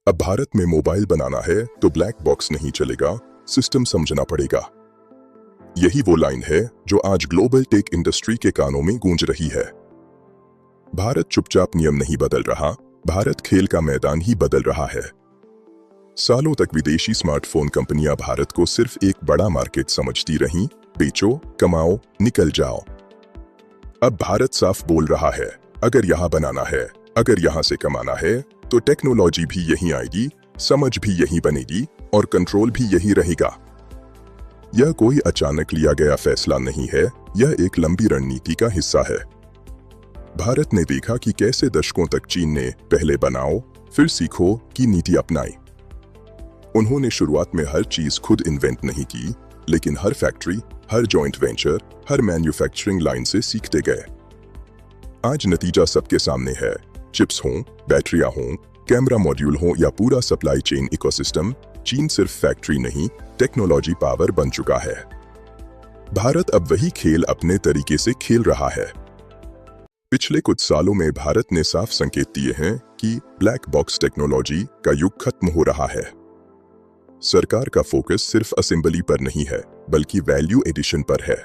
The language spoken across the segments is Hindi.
अब भारत में मोबाइल बनाना है तो ब्लैक बॉक्स नहीं चलेगा, सिस्टम समझना पड़ेगा। यही वो लाइन है जो आज ग्लोबल टेक इंडस्ट्री के कानों में गूंज रही है। भारत चुपचाप नियम नहीं बदल रहा, भारत खेल का मैदान ही बदल रहा है। सालों तक विदेशी स्मार्टफोन कंपनियां भारत को सिर्फ एक बड़ा मार्केट समझती रहीं, बेचो, कमाओ, निकल जाओ। अब भारत साफ बोल रहा है, अगर यहां बनाना है, अगर यहां से कमाना है, तो टेक्नोलॉजी भी यहीं आएगी, समझ भी यहीं बनेगी और कंट्रोल भी यहीं रहेगा। यह कोई अचानक लिया गया फैसला नहीं है, यह एक लंबी रणनीति का हिस्सा है। भारत ने देखा कि कैसे दशकों तक चीन ने पहले बनाओ फिर सीखो की नीति अपनाई। उन्होंने शुरुआत में हर चीज खुद इन्वेंट नहीं की, लेकिन हर फैक्ट्री, हर जॉइंट वेंचर, हर मैन्युफैक्चरिंग लाइन से सीखते गए। आज नतीजा सबके सामने है। चिप्स हों, बैटरियां हों, कैमरा मॉड्यूल हों या पूरा सप्लाई चेन इकोसिस्टम, चीन सिर्फ फैक्ट्री नहीं, टेक्नोलॉजी पावर बन चुका है। भारत अब वही खेल अपने तरीके से खेल रहा है। पिछले कुछ सालों में भारत ने साफ संकेत दिए हैं कि ब्लैक बॉक्स टेक्नोलॉजी का युग खत्म हो रहा है। सरकार का फोकस सिर्फ असेंबली पर नहीं है, बल्कि वैल्यू एडिशन पर है।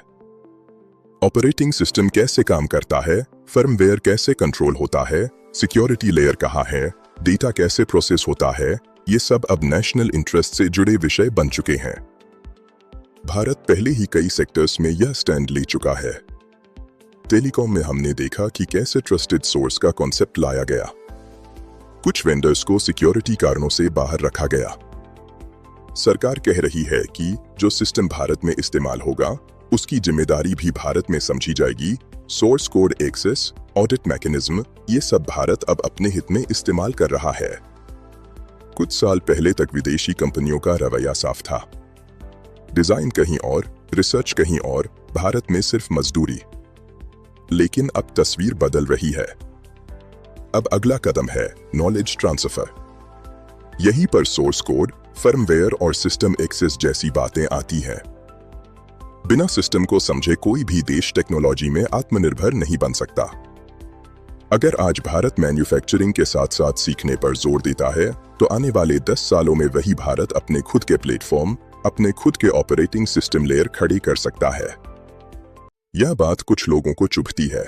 ऑपरेटिंग सिस्टम कैसे काम करता है, फर्मवेयर कैसे कंट्रोल होता है, सिक्योरिटी लेयर कहाँ है, डेटा कैसे प्रोसेस होता है, ये सब अब नेशनल इंटरेस्ट से जुड़े विषय बन चुके हैं। भारत पहले ही कई सेक्टर्स में यह स्टैंड ले चुका है। टेलीकॉम में हमने देखा कि कैसे ट्रस्टेड सोर्स का कॉन्सेप्ट लाया गया। कुछ वेंडर्स को सिक्योरिटी कारणों से बाहर रखा गया। सरकार कह रही है कि जो सिस्टम भारत में इस्तेमाल होगा, उसकी जिम्मेदारी भी भारत में समझी जाएगी। Source code access, audit mechanism, ये सब भारत अब अपने हित में इस्तेमाल कर रहा है। कुछ साल पहले तक विदेशी कंपनियों का रवैया साफ था। डिजाइन कहीं और, रिसर्च कहीं और, भारत में सिर्फ मजदूरी। लेकिन अब तस्वीर बदल रही है। अब अगला कदम है नॉलेज ट्रांसफर। यहीं पर सोर्स कोड, फर्मवेयर और सिस्टम एक्सेस जैसी बातें आती हैं। बिना सिस्टम को समझे कोई भी देश टेक्नोलॉजी में आत्मनिर्भर नहीं बन सकता। अगर आज भारत मैन्युफैक्चरिंग के साथ साथ सीखने पर जोर देता है, तो आने वाले 10 सालों में वही भारत अपने खुद के प्लेटफॉर्म, अपने खुद के ऑपरेटिंग सिस्टम लेयर खड़ी कर सकता है। यह बात कुछ लोगों को चुभती है,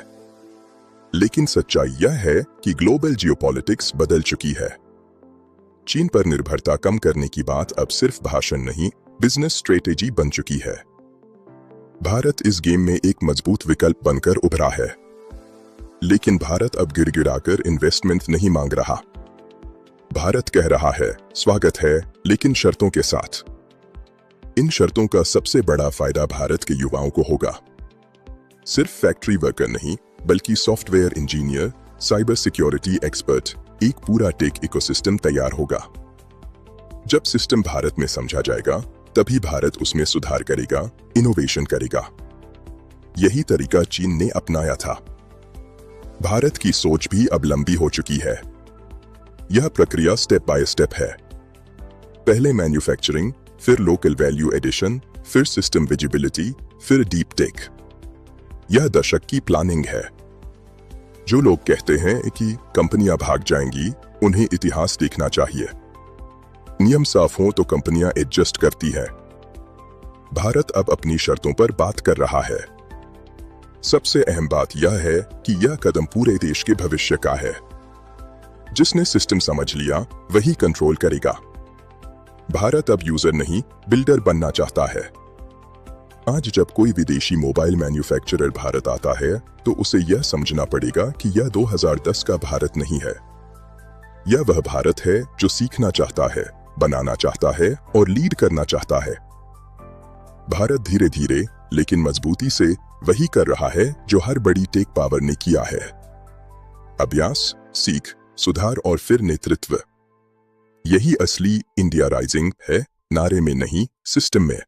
लेकिन सच्चाई यह है कि ग्लोबल जियोपॉलिटिक्स बदल चुकी है। चीन पर निर्भरता कम करने की बात अब सिर्फ भाषण नहीं, बिजनेस स्ट्रेटेजी बन चुकी है। भारत इस गेम में एक मजबूत विकल्प बनकर उभरा है। लेकिन भारत अब गिड़गिड़ाकर इन्वेस्टमेंट नहीं मांग रहा। भारत कह रहा है, स्वागत है, लेकिन शर्तों के साथ। इन शर्तों का सबसे बड़ा फायदा भारत के युवाओं को होगा। सिर्फ फैक्ट्री वर्कर नहीं, बल्कि software engineer, cyber security expert, एक पूरा टेक इकोसिस्टम तैयार होगा। जब सिस्टम भारत में समझा जाएगा, तभी भारत उसमें सुधार करेगा, इनोवेशन करेगा। यही तरीका चीन ने अपनाया था। भारत की सोच भी अब लंबी हो चुकी है। यह प्रक्रिया स्टेप बाय स्टेप है। पहले मैन्युफैक्चरिंग, फिर लोकल वैल्यू एडिशन, फिर सिस्टम विजिबिलिटी, फिर डीप टेक। यह दशक की प्लानिंग है। जो लोग कहते हैं कि कंपनियां भाग जाएंगी, उन्हें इतिहास देखना चाहिए। नियम साफ हो तो कंपनियां एडजस्ट करती है। भारत अब अपनी शर्तों पर बात कर रहा है। सबसे अहम बात यह है कि यह कदम पूरे देश के भविष्य का है। जिसने सिस्टम समझ लिया, वही कंट्रोल करेगा। भारत अब यूजर नहीं, बिल्डर बनना चाहता है। आज जब कोई विदेशी मोबाइल मैन्युफैक्चरर भारत आता है, तो उसे यह समझना पड़ेगा कि यह 2010 का भारत नहीं है। यह वह भारत है जो सीखना चाहता है, बनाना चाहता है और लीड करना चाहता है। भारत धीरे धीरे लेकिन मजबूती से वही कर रहा है जो हर बड़ी टेक पावर ने किया है। अभ्यास, सीख, सुधार और फिर नेतृत्व। यही असली इंडिया राइजिंग है, नारे में नहीं, सिस्टम में।